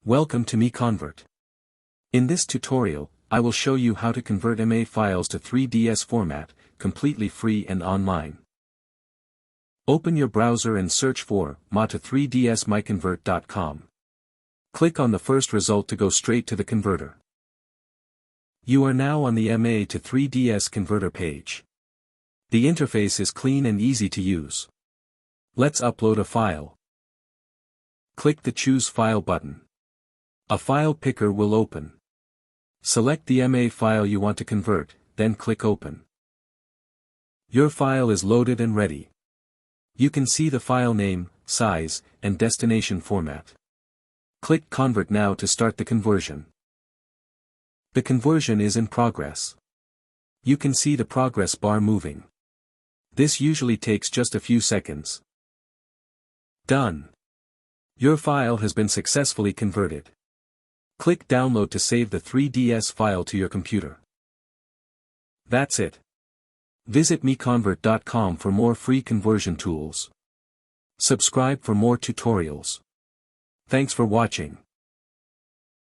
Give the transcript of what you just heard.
Welcome to MiConvert. In this tutorial, I will show you how to convert MA files to 3ds format, completely free and online. Open your browser and search for ma3dsmiconvert.com. Click on the first result to go straight to the converter. You are now on the MA to 3ds converter page. The interface is clean and easy to use. Let's upload a file. Click the Choose File button. A file picker will open. Select the MA file you want to convert, then click Open. Your file is loaded and ready. You can see the file name, size, and destination format. Click Convert now to start the conversion. The conversion is in progress. You can see the progress bar moving. This usually takes just a few seconds. Done. Your file has been successfully converted. Click Download to save the 3ds file to your computer. That's it. Visit MiConvert.com for more free conversion tools. Subscribe for more tutorials. Thanks for watching.